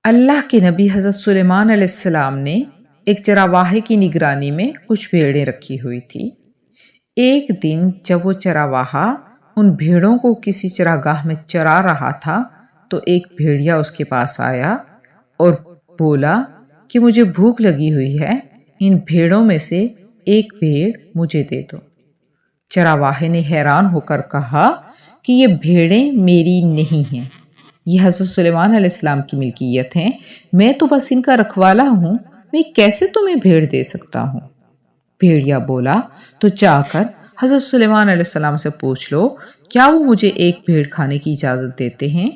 اللہ کے نبی حضرت سلیمان علیہ السلام نے ایک چراواہے کی نگرانی میں کچھ بھیڑیں رکھی ہوئی تھی۔ ایک دن جب وہ چراواہا ان بھیڑوں کو کسی چراگاہ میں چرا رہا تھا تو ایک بھیڑیا اس کے پاس آیا اور بولا کہ مجھے بھوک لگی ہوئی ہے، ان بھیڑوں میں سے ایک بھیڑ مجھے دے دو۔ چراواہے نے حیران ہو کر کہا کہ یہ بھیڑیں میری نہیں ہیں، یہ حضرت سلیمان علیہ السلام کی ملکیت ہیں، میں تو بس ان کا رکھوالا ہوں، میں کیسے تمہیں بھیڑ دے سکتا ہوں؟ بھیڑیا بولا تو جا کر حضرت سلیمان علیہ السلام سے پوچھ لو، کیا وہ مجھے ایک بھیڑ کھانے کی اجازت دیتے ہیں؟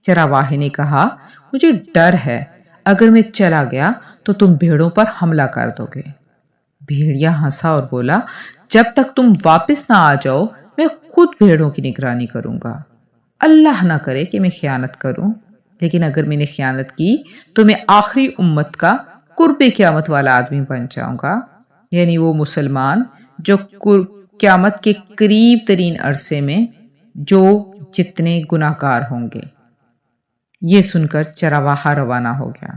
چراواہے نے کہا مجھے ڈر ہے، اگر میں چلا گیا تو تم بھیڑوں پر حملہ کر دو گے۔ بھیڑیا ہنسا اور بولا جب تک تم واپس نہ آ جاؤ میں خود بھیڑوں کی نگرانی کروں گا، اللہ نہ کرے کہ میں خیانت کروں، لیکن اگر میں نے خیانت کی تو میں آخری امت کا قرب قیامت والا آدمی بن جاؤں گا، یعنی وہ مسلمان جو قیامت کے قریب ترین عرصے میں جو جتنے گناہ گار ہوں گے۔ یہ سن کر چرواہا روانہ ہو گیا۔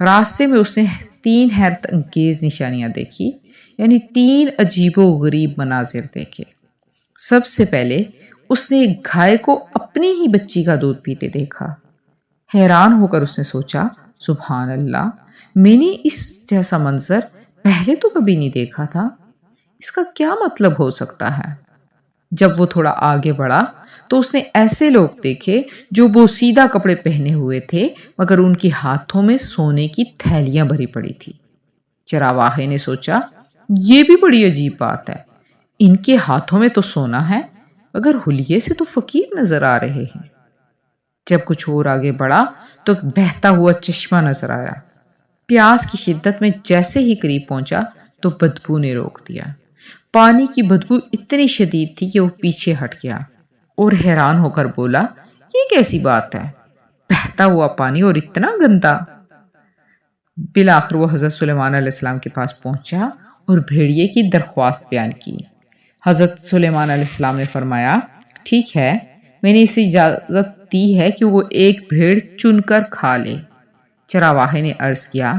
راستے میں اس نے 3 حیرت انگیز نشانیاں دیکھی، یعنی 3 عجیب و غریب مناظر دیکھے۔ سب سے پہلے اس نے ایک گائے کو اپنی ہی بچی کا دودھ پیتے دیکھا۔ حیران ہو کر اس نے سوچا سبحان اللہ، میں نے اس جیسا منظر پہلے تو کبھی نہیں دیکھا تھا، اس کا کیا مطلب ہو سکتا ہے؟ جب وہ تھوڑا آگے بڑھا تو اس نے ایسے لوگ دیکھے جو بوسیدہ کپڑے پہنے ہوئے تھے مگر ان کے ہاتھوں میں سونے کی تھیلیاں بھری پڑی تھی۔ چراواہے نے سوچا یہ بھی بڑی عجیب بات ہے، ان کے ہاتھوں میں تو سونا ہے مگر حلیے سے تو فقیر نظر آ رہے ہیں۔ جب کچھ اور آگے بڑھا تو بہتا ہوا چشمہ نظر آیا۔ پیاس کی شدت میں جیسے ہی قریب پہنچا تو بدبو نے روک دیا۔ پانی کی بدبو اتنی شدید تھی کہ وہ پیچھے ہٹ گیا اور حیران ہو کر بولا یہ کیسی بات ہے، بہتا ہوا پانی اور اتنا گندا۔ بالآخر وہ حضرت سلیمان علیہ السلام کے پاس پہنچا اور بھیڑیے کی درخواست بیان کی۔ حضرت سلیمان علیہ السلام نے فرمایا ٹھیک ہے، میں نے اسے اجازت دی ہے کہ وہ ایک بھیڑ چن کر کھا لے۔ چراواہے نے عرض کیا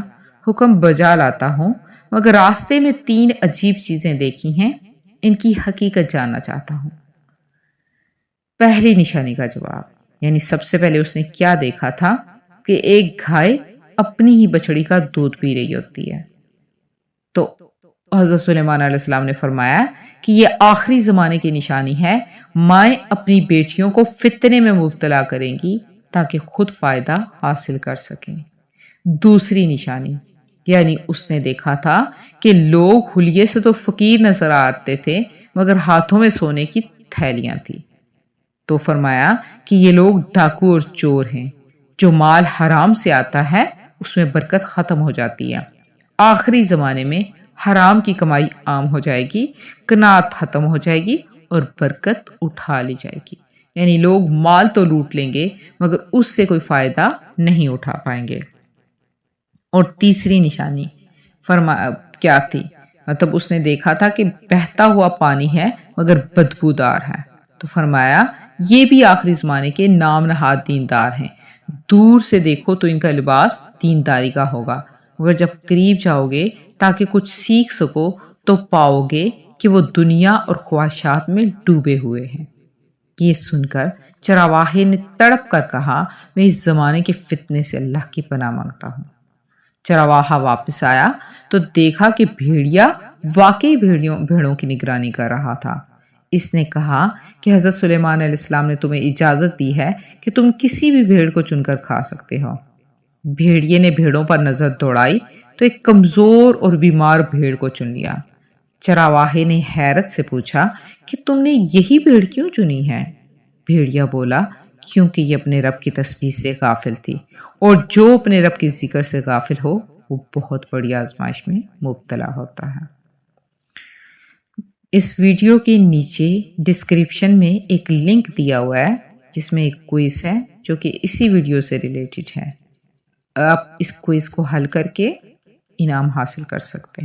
حکم بجا لاتا ہوں مگر راستے میں 3 عجیب چیزیں دیکھی ہیں، ان کی حقیقت جاننا چاہتا ہوں۔ پہلی نشانی کا جواب، یعنی سب سے پہلے اس نے کیا دیکھا تھا کہ ایک گائے اپنی ہی بچڑی کا دودھ پی رہی ہوتی ہے۔ تو حضرت سلیمان علیہ السلام نے فرمایا کہ یہ آخری زمانے کی نشانی ہے، مائیں اپنی بیٹیوں کو فتنے میں مبتلا کریں گی تاکہ خود فائدہ حاصل کر سکیں۔ دوسری نشانی، یعنی اس نے دیکھا تھا کہ لوگ حلیے سے تو فقیر نظر آتے تھے مگر ہاتھوں میں سونے کی تھیلیاں تھی، تو فرمایا کہ یہ لوگ ڈاکو اور چور ہیں، جو مال حرام سے آتا ہے اس میں برکت ختم ہو جاتی ہے، آخری زمانے میں حرام کی کمائی عام ہو جائے گی، قناعت ختم ہو جائے گی اور برکت اٹھا لی جائے گی، یعنی لوگ مال تو لوٹ لیں گے مگر اس سے کوئی فائدہ نہیں اٹھا پائیں گے۔ اور تیسری نشانی کیا تھی؟ مطلب اس نے دیکھا تھا کہ بہتا ہوا پانی ہے مگر بدبودار ہے، تو فرمایا یہ بھی آخری زمانے کے نام نہاد دیندار ہیں، دور سے دیکھو تو ان کا لباس دینداری کا ہوگا مگر جب قریب جاؤ گے تاکہ کچھ سیکھ سکو تو پاؤ گے کہ وہ دنیا اور خواہشات میں ڈوبے ہوئے ہیں۔ یہ سن کر چرواہے نے تڑپ کر کہا میں اس زمانے کے فتنے سے اللہ کی پناہ مانگتا ہوں۔ چرواہا واپس آیا تو دیکھا کہ بھیڑیا واقعی بھیڑوں کی نگرانی کر رہا تھا۔ اس نے کہا کہ حضرت سلیمان علیہ السلام نے تمہیں اجازت دی ہے کہ تم کسی بھی بھیڑ کو چن کر کھا سکتے ہو۔ بھیڑیے نے بھیڑوں پر نظر دوڑائی تو ایک کمزور اور بیمار بھیڑ کو چن لیا۔ چرواہے نے حیرت سے پوچھا کہ تم نے یہی بھیڑ کیوں چنی ہے؟ بھیڑیا بولا کیونکہ یہ اپنے رب کی تسبیح سے غافل تھی، اور جو اپنے رب کی ذکر سے غافل ہو وہ بہت بڑی آزمائش میں مبتلا ہوتا ہے۔ اس ویڈیو کے نیچے ڈسکرپشن میں ایک لنک دیا ہوا ہے جس میں ایک کوئز ہے جو کہ اسی ویڈیو سے ریلیٹڈ ہے۔ آپ اس کوئز کو حل کر کے انعام حاصل کر سکتے ہیں۔